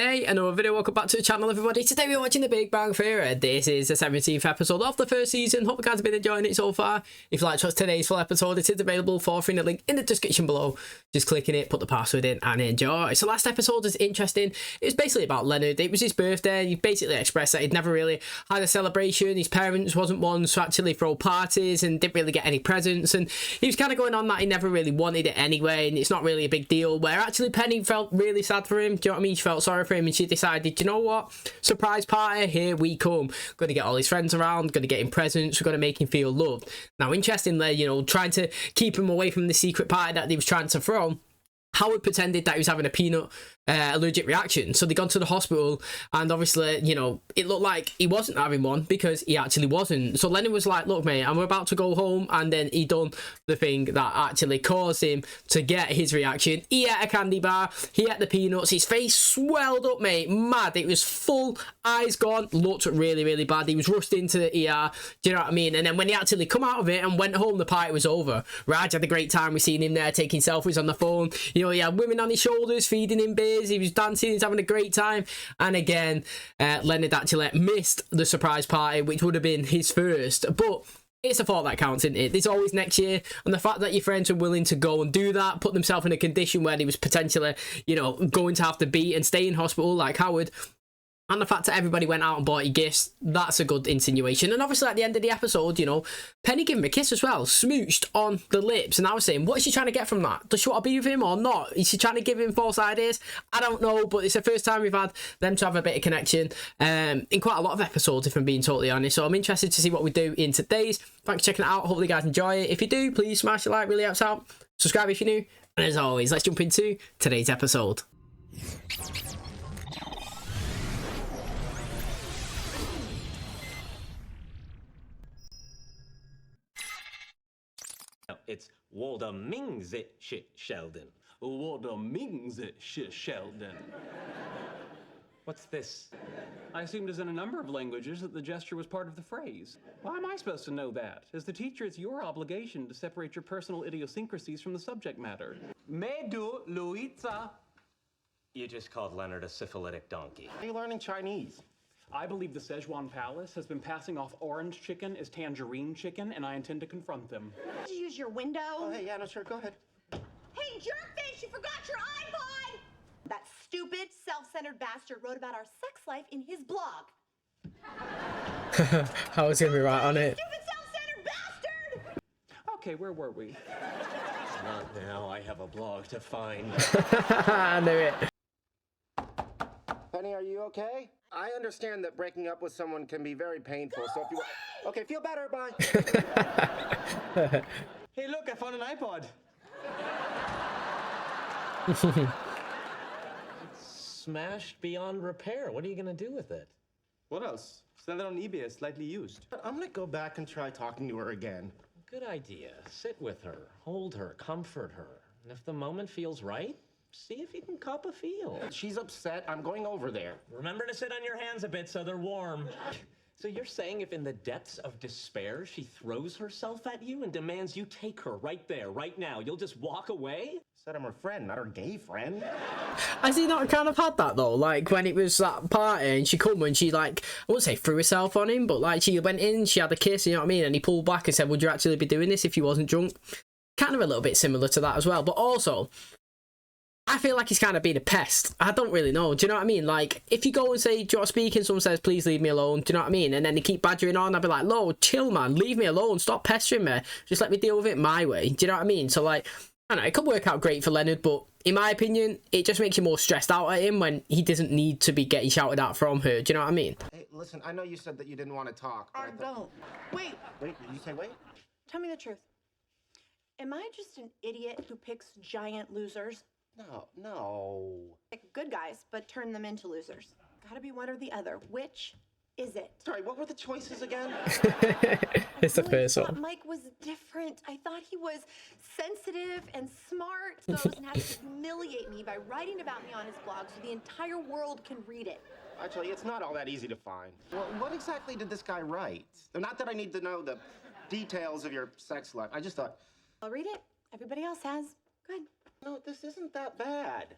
Hey, another video. Welcome back to the channel, everybody. Today we're watching The Big Bang Theory. This is the 17th episode of the first season. Hope you guys have been enjoying it so far. If you like to watch today's full episode, it is available for free in the link in the description below. Just click in it, put the password in, and enjoy. So last episode was interesting. It was basically about Leonard. It was his birthday. He basically expressed that he'd never really had a celebration. His parents wasn't ones to actually throw parties and didn't really get any presents. And he was kind of going on that he never really wanted it anyway, and it's not really a big deal. Where actually Penny felt really sad for him. Do you know what I mean? She felt sorry for him, and she decided, you know what, surprise party, here we come. Going to get all his friends around, going to get him presents, we're going to make him feel loved. Now interestingly, you know, trying to keep him away from the secret party that he was trying to throw, Howard pretended that he was having a peanut allergic reaction. So they gone to the hospital, and obviously, you know, it looked like he wasn't having one because he actually wasn't. So Leonard was like, look mate, I'm about to go home, and then he done the thing that actually caused him to get his reaction. He ate a candy bar, he ate the peanuts, his face swelled up, mate, mad. It was full, eyes gone, looked really bad. He was rushed into the ER, do you know what I mean? And then when he actually come out of it and went home, the party was over. Raj had a great time. We seen him there taking selfies on the phone. You know, he had women on his shoulders feeding him beers, he was dancing, he's having a great time. And again, Leonard actually missed the surprise party, which would have been his first, but it's a thought that counts, isn't it? There's always next year, and the fact that your friends are willing to go and do that, put themselves in a condition where they was potentially, you know, going to have to be and stay in hospital like Howard, and the fact that everybody went out and bought you gifts, that's a good insinuation. And obviously at the end of the episode, you know, Penny gave him a kiss as well, smooched on the lips. And I was saying, what is she trying to get from that? Does she want to be with him or not? Is she trying to give him false ideas? I don't know, but it's the first time we've had them to have a bit of connection in quite a lot of episodes, if I'm being totally honest. So I'm interested to see what we do in today's. Thanks for checking it out. Hopefully you guys enjoy it. If you do, please smash the like, really helps out. Subscribe if you're new. And as always, let's jump into today's episode. It's Walter Mings it shit Sheldon. Walter Mings it shit Sheldon. What's this? I assumed as in a number of languages that the gesture was part of the phrase. Why am I supposed to know that? As the teacher, it's your obligation to separate your personal idiosyncrasies from the subject matter. Me do Luisa. You just called Leonard a syphilitic donkey. Are you learning Chinese? I believe the Szechuan Palace has been passing off orange chicken as tangerine chicken, and I intend to confront them. Did you use your window? Oh, hey, yeah, no, sure, go ahead. Hey, jerkface, you forgot your iPod! That stupid, self-centered bastard wrote about our sex life in his blog. I was gonna be right on it. Stupid, self-centered bastard! Okay, where were we? Not now. I have a blog to find. I knew it. Penny, are you okay? I understand that breaking up with someone can be very painful, so if you... Okay, feel better, bye. Hey, look, I found an iPod. Smashed beyond repair. What are you gonna do with it? What else? Sell it on eBay as slightly used. I'm gonna go back and try talking to her again. Good idea. Sit with her, hold her, comfort her. And if the moment feels right, see if you can cop a feel. She's upset. I'm going over there. Remember to sit on your hands a bit so they're warm. So you're saying if in the depths of despair she throws herself at you and demands you take her right there, right now, you'll just walk away? Said I'm her friend, not her gay friend. Has he not kind of had that though? Like when it was that party and she come and she, like, I wouldn't say threw herself on him, but like she went in, she had a kiss, you know what I mean? And he pulled back and said, would you actually be doing this if you wasn't drunk? Kind of a little bit similar to that as well. But also, I feel like he's kind of been a pest. I don't really know. Do you know what I mean? Like, if you go and say, do you want to speak? And someone says, please leave me alone. Do you know what I mean? And then they keep badgering on. I'd be like, no, chill, man. Leave me alone. Stop pestering me. Just let me deal with it my way. Do you know what I mean? So, like, I don't know. It could work out great for Leonard, but in my opinion, it just makes you more stressed out at him when he doesn't need to be getting shouted at from her. Do you know what I mean? Hey, listen, I know you said that you didn't want to talk. I don't. Wait, Wait, did you say wait? tell me the truth. Am I just an idiot who picks giant losers? No. Like good guys, but turn them into losers. Gotta be one or the other. Which is it? Sorry, what were the choices again? It's the I first thought one. Mike was different. I thought he was sensitive and smart, so he doesn't have to humiliate me by writing about me on his blog so the entire world can read it. Actually, it's not all that easy to find. Well, what exactly did this guy write? Not that I need to know the details of your sex life. I just thought... I'll read it. Everybody else has. Good. No, this isn't that bad.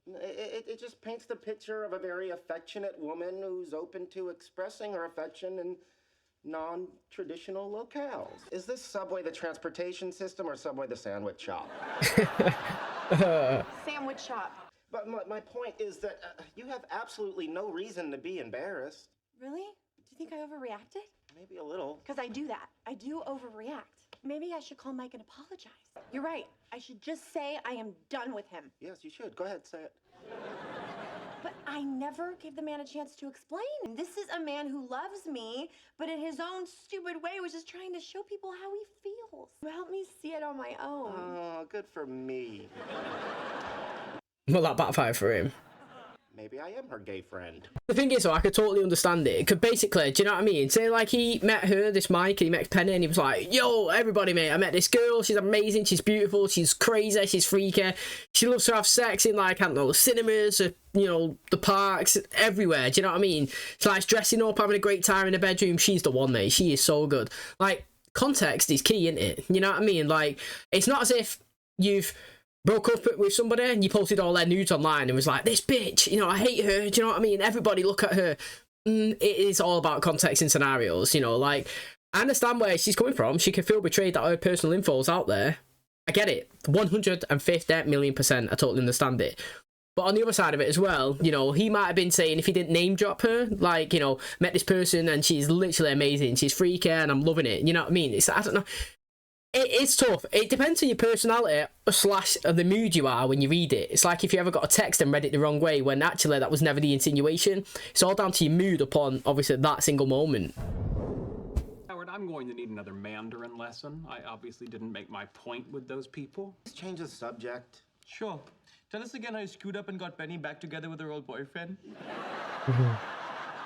It just paints the picture of a very affectionate woman who's open to expressing her affection in non-traditional locales. Is this Subway the transportation system or Subway the sandwich shop? Sandwich shop. But my point is that you have absolutely no reason to be embarrassed. Really? Do you think I overreacted? Maybe a little. Because I do that. I do overreact. Maybe I should call Mike and apologize. You're right. I should just say I am done with him. Yes, you should. Go ahead, say it. But I never gave the man a chance to explain. This is a man who loves me, but in his own stupid way was just trying to show people how he feels. Help me see it on my own. Oh, good for me. Well, that backfired for him. Maybe I am her gay friend. The thing is, though, I could totally understand it. Because basically, do you know what I mean? Say, like, he met her, this Mike, and he met Penny, and he was like, yo, everybody, mate, I met this girl. She's amazing. She's beautiful. She's crazy. She's freaky. She loves to have sex in, like, I don't know, cinemas, you know, the parks, everywhere. Do you know what I mean? She likes dressing up, having a great time in the bedroom. She's the one, mate. She is so good. Like, context is key, isn't it? You know what I mean? Like, it's not as if you've broke up with somebody and you posted all their nudes online and was like, this bitch, you know, I hate her, do you know what I mean? Everybody look at her. It is all about context and scenarios, you know, like, I understand where she's coming from. She can feel betrayed that her personal info's out there. I get it. 150,000,000%. I totally understand it. But on the other side of it as well, you know, he might have been saying, if he didn't name drop her, like, you know, met this person and she's literally amazing, she's freaky and I'm loving it, you know what I mean? It's, I don't know. It's tough. It depends on your personality / the mood you are when you read it. It's like if you ever got a text and read it the wrong way when actually that was never the insinuation. It's all down to your mood upon, obviously, that single moment. Howard, I'm going to need another Mandarin lesson. I obviously didn't make my point with those people. Let's change the subject. Sure. Tell us again how you screwed up and got Penny back together with her old boyfriend.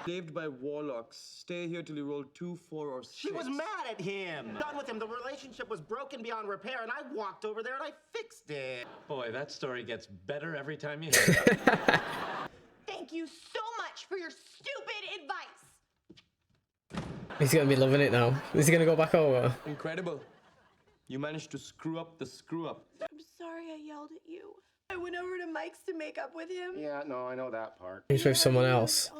Saved by warlocks. Stay here till you roll 2, 4, or 6. She was mad at him. Done with him. The relationship was broken beyond repair, and I walked over there and I fixed it. Boy, that story gets better every time you hear it. Thank you so much for your stupid advice. He's going to be loving it now. Is he going to go back over? Incredible. You managed to screw up the screw up. I'm sorry I yelled at you. I went over to Mike's to make up with him. Yeah, no, I know that part. He's with someone else.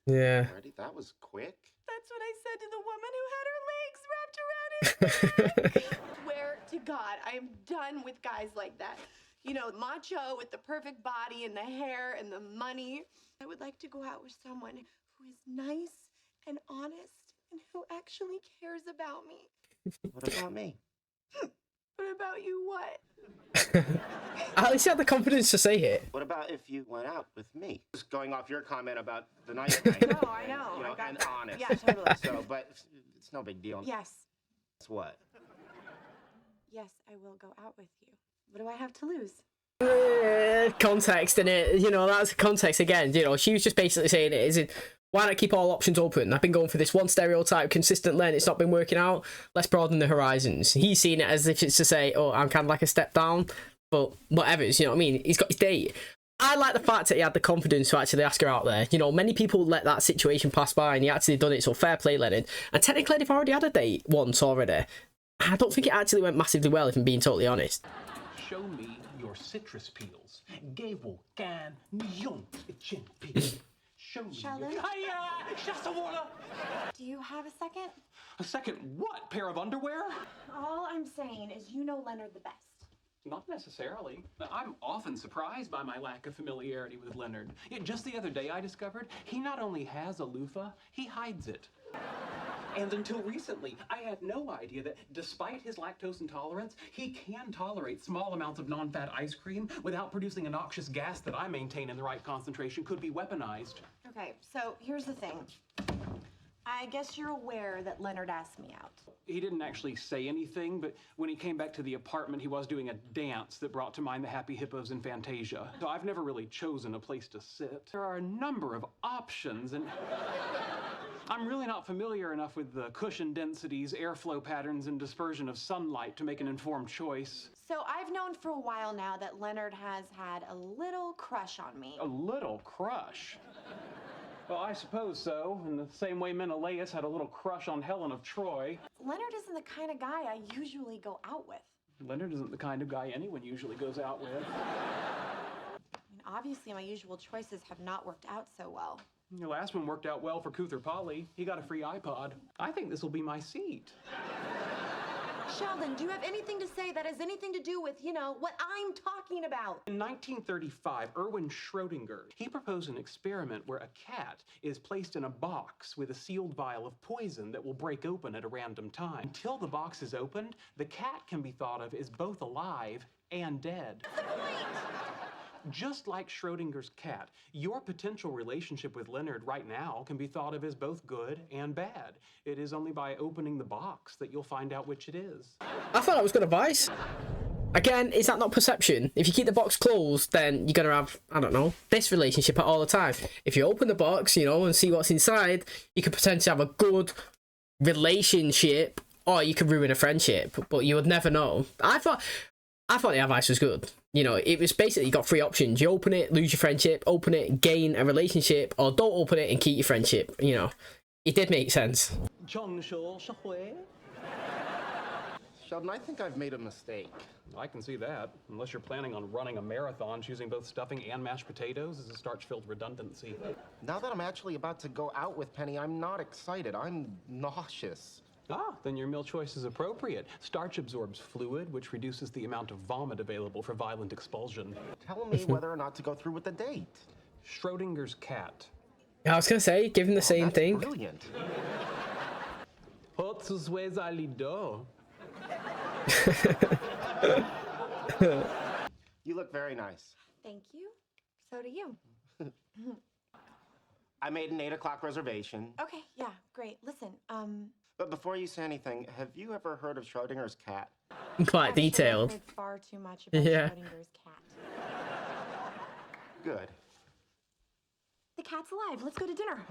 Yeah. Already? That was quick. That's what I said to the woman who had her legs wrapped around his neck. Swear to God, I am done with guys like that. You know, macho with the perfect body and the hair and the money. I would like to go out with someone who is nice and honest and who actually cares about me. What about me? What about you, what? At least he had the confidence to say it. What about if you went out with me? Just going off your comment about the nice thing. No, I know. You know, and honest. Yeah, totally. So, but it's no big deal. Yes. It's what? Yes, I will go out with you. What do I have to lose? Context in it, you know, that's context again. You know, she was just basically saying it is it, why not keep all options open? I've been going for this one stereotype consistently and it's not been working out. Let's broaden the horizons. He's seen it as if it's to say, oh, I'm kind of like a step down, but whatever, you know what I mean? He's got his date. I like the fact that he had the confidence to actually ask her out there. You know, many people let that situation pass by and he actually done it, so fair play, Leonard. And technically they've already had a date once already. I don't think it actually went massively well, if I'm being totally honest. Show me your citrus peels. Show me Sheldon? your... Hiya! Shasta water! Do you have a second? A second what? Pair of underwear? All I'm saying is you know Leonard the best. Not necessarily. I'm often surprised by my lack of familiarity with Leonard. Yet just the other day I discovered he not only has a loofah, he hides it. And until recently, I had no idea that despite his lactose intolerance, he can tolerate small amounts of non-fat ice cream without producing a noxious gas that I maintain in the right concentration could be weaponized. Okay, so here's the thing. I guess you're aware that Leonard asked me out. He didn't actually say anything, but when he came back to the apartment, he was doing a dance that brought to mind the Happy Hippos in Fantasia. So I've never really chosen a place to sit. There are a number of options, and I'm really not familiar enough with the cushion densities, airflow patterns, and dispersion of sunlight to make an informed choice. So I've known for a while now that Leonard has had a little crush on me. A little crush? Well, I suppose so, in the same way Menelaus had a little crush on Helen of Troy. Leonard isn't the kind of guy I usually go out with. Leonard isn't the kind of guy anyone usually goes out with. I mean, obviously my usual choices have not worked out so well. Your last one worked out well for Cuther Polly. He got a free iPod. I think this will be my seat. Sheldon, do you have anything to say that has anything to do with, you know, what I'm talking about? In 1935, Erwin Schrödinger, he proposed an experiment where a cat is placed in a box with a sealed vial of poison that will break open at a random time. Until the box is opened, the cat can be thought of as both alive and dead. What's the point? Just like Schrödinger's cat, your potential relationship with Leonard right now can be thought of as both good and bad. It is only by opening the box that you'll find out which it is. I thought that was good advice. Again, is that not perception? If you keep the box closed, then you're going to have, I don't know, this relationship all the time. If you open the box, you know, and see what's inside, you could potentially have a good relationship, or you could ruin a friendship, but you would never know. I thought the advice was good. You know, it was basically, you got three options. You open it, lose your friendship, open it, gain a relationship, or don't open it and keep your friendship. You know, it did make sense. Sheldon, I think I've made a mistake. I can see that, unless you're planning on running a marathon, choosing both stuffing and mashed potatoes is a starch-filled redundancy. Now that I'm actually about to go out with Penny, I'm not excited. I'm nauseous. Ah, then your meal choice is appropriate. Starch absorbs fluid, which reduces the amount of vomit available for violent expulsion. Tell me whether or not to go through with the date. Schrödinger's cat. I was going to say, give him the same That's thing. Brilliant. You look very nice. Thank you. So do you. I made an 8 o'clock reservation. Okay, yeah, great. Listen, But before you say anything, have you ever heard of Schrödinger's cat? Quite actually, detailed. I've heard far too much about Yeah. Schrödinger's cat. Good. The cat's alive. Let's go to dinner.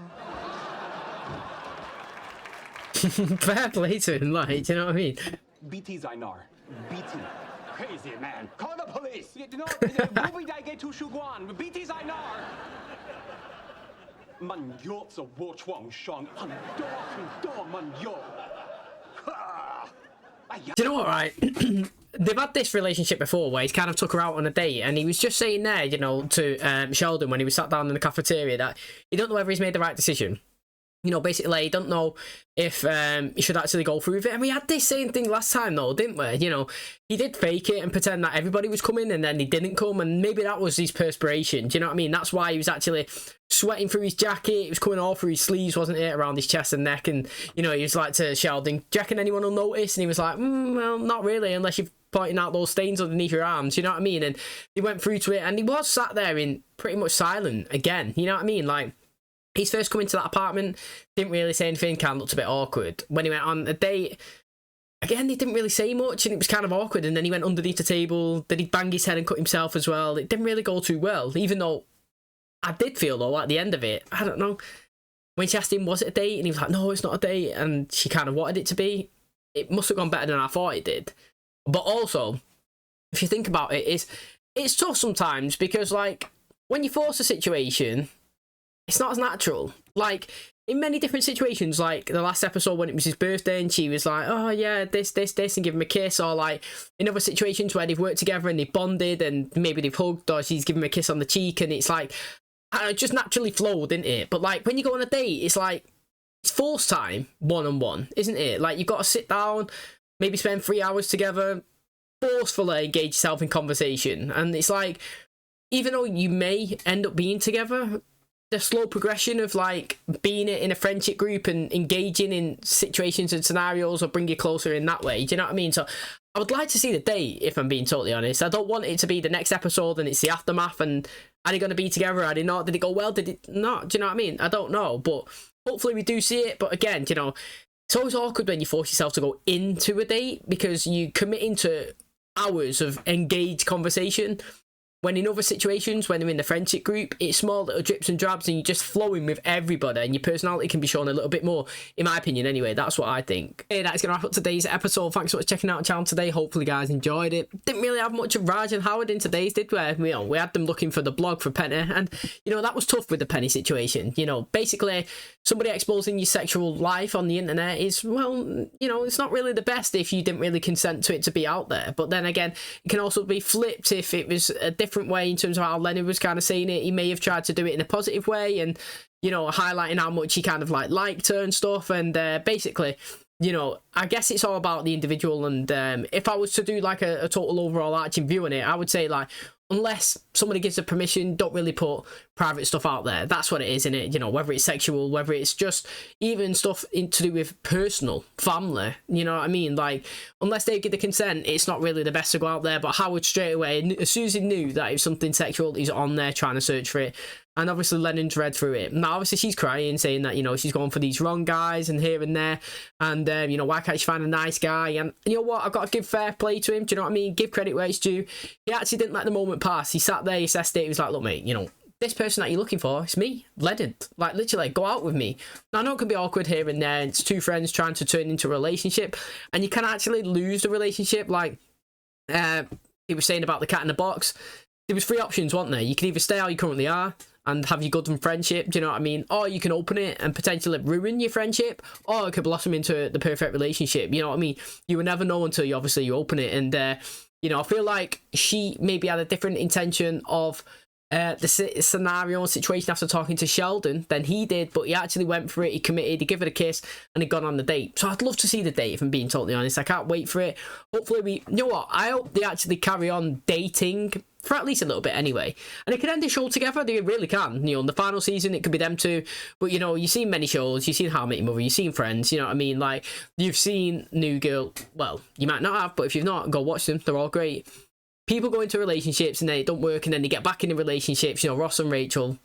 Fair play to him, like, do you know what I mean? BT Zainar. BT. Crazy man. Call the police. No, Ruby Daige Tu Shuguan. BT Zainar. Man yo so wo chuang shang an do man yo. Do you know what, right? They've had this relationship before where he's kind of took her out on a date, and he was just saying there, you know, to Sheldon when he was sat down in the cafeteria that he don't know whether he's made the right decision. You know, basically, he don't know if he should actually go through with it. And we had this same thing last time, though, didn't we? You know, he did fake it and pretend that everybody was coming, and then he didn't come, and maybe that was his perspiration. Do you know what I mean? That's why he was actually sweating through his jacket. It was coming all through his sleeves, wasn't it, around his chest and neck? And, you know, he was like to Sheldon, do you reckon anyone will notice? And he was like, well, not really, unless you're pointing out those stains underneath your arms. You know what I mean? And he went through to it, and he was sat there in pretty much silent again. You know what I mean? Like, he's first come into that apartment, didn't really say anything, kind of looked a bit awkward. When he went on a date, again, he didn't really say much, and it was kind of awkward. And then he went underneath the table, then he banged his head and cut himself as well. It didn't really go too well, even though I did feel, though, at the end of it, I don't know, when she asked him, was it a date? And he was like, no, it's not a date. And she kind of wanted it to be. It must have gone better than I thought it did. But also, if you think about it, it's tough sometimes because, like, when you force a situation, it's not as natural. Like, in many different situations, like the last episode when it was his birthday and she was like, oh yeah, this, and give him a kiss, or like in other situations where they've worked together and they've bonded and maybe they've hugged, or she's given him a kiss on the cheek, and it's like, it just naturally flowed, didn't it? But like, when you go on a date, it's like, it's forced time, one-on-one, isn't it? Like, you've got to sit down, maybe spend 3 hours together, forcefully engage yourself in conversation. And it's like, even though you may end up being together, the slow progression of like being in a friendship group and engaging in situations and scenarios will bring you closer in that way. Do you know what I mean? So I would like to see the date, if I'm being totally honest. I don't want it to be the next episode and it's the aftermath and are they going to be together? Are they not? Did it go well? Did it not? Do you know what I mean? I don't know, but hopefully we do see it. But again, you know, it's always awkward when you force yourself to go into a date because you commit into hours of engaged conversation. When in other situations, when they're in the friendship group, it's small little drips and drabs and you're just flowing with everybody and your personality can be shown a little bit more, in my opinion anyway. That's what I think. Hey, that's going to wrap up today's episode. Thanks so much for checking out the channel today. Hopefully you guys enjoyed it. Didn't really have much of Raj and Howard in today's, did we? You know, we had them looking for the blog for Penny, and, you know, that was tough with the Penny situation. You know, basically, somebody exposing your sexual life on the internet is, well, you know, it's not really the best if you didn't really consent to it to be out there. But then again, it can also be flipped if it was a different different way in terms of how Leonard was kind of saying it. He may have tried to do it in a positive way and, you know, highlighting how much he kind of like liked her and stuff. And basically, you know, I guess it's all about the individual. And if I was to do like a total overall arching view on it, I would say like, unless somebody gives a permission, don't really put private stuff out there. That's what it is, isn't it? You know, whether it's sexual, whether it's just even stuff to do with personal, family, you know what I mean? Like, unless they give the consent, it's not really the best to go out there. But Howard straight away, as soon as he knew that it was something sexual, he's on there trying to search for it. And obviously Lennon's read through it. Now, obviously, she's crying, saying that, you know, she's going for these wrong guys and here and there. And, you know, why can't she find a nice guy? And you know what? I've got to give fair play to him. Do you know what I mean? Give credit where it's due. He actually didn't let the moment pass. He sat there, he assessed it. He was like, look, mate, you know, this person that you're looking for, it's me, Leonard. Like, literally, go out with me. Now, I know it can be awkward here and there. It's two friends trying to turn into a relationship. And you can actually lose the relationship. Like, he was saying about the cat in the box. There was three options, weren't there? You can either stay how you currently are and have your good friendship, do you know what I mean? Or you can open it and potentially ruin your friendship, or it could blossom into the perfect relationship, you know what I mean? You will never know until you obviously you open it. And, you know, I feel like she maybe had a different intention of the scenario and situation after talking to Sheldon than he did, but he actually went for it, he committed, he gave it a kiss, and he gone on the date. So I'd love to see the date, if I'm being totally honest. I can't wait for it. Hopefully you know what, I hope they actually carry on dating for at least a little bit anyway, and it could end the show together. They really can, you know, in the final season it could be them two. But you know, you've seen many shows, you've seen How I Met Your Mother, you've seen Friends, you know what I mean? Like, you've seen New Girl. Well, you might not have, but if you've not, go watch them, they're all great. People go into relationships and they don't work, and then they get back into relationships. You know, Ross and Rachel,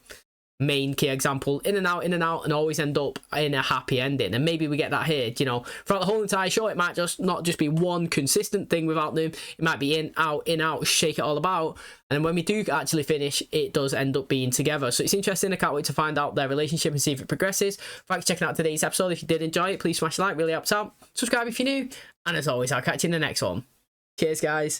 main key example, in and out, and always end up in a happy ending. And maybe we get that here, you know, throughout the whole entire show. It might just not just be one consistent thing without them. It might be in, out, shake it all about. And then when we do actually finish, it does end up being together. So it's interesting. I can't wait to find out their relationship and see if it progresses. Thanks for checking out today's episode. If you did enjoy it, please smash a like, really helps out. Subscribe if you're new. And as always, I'll catch you in the next one. Cheers, guys.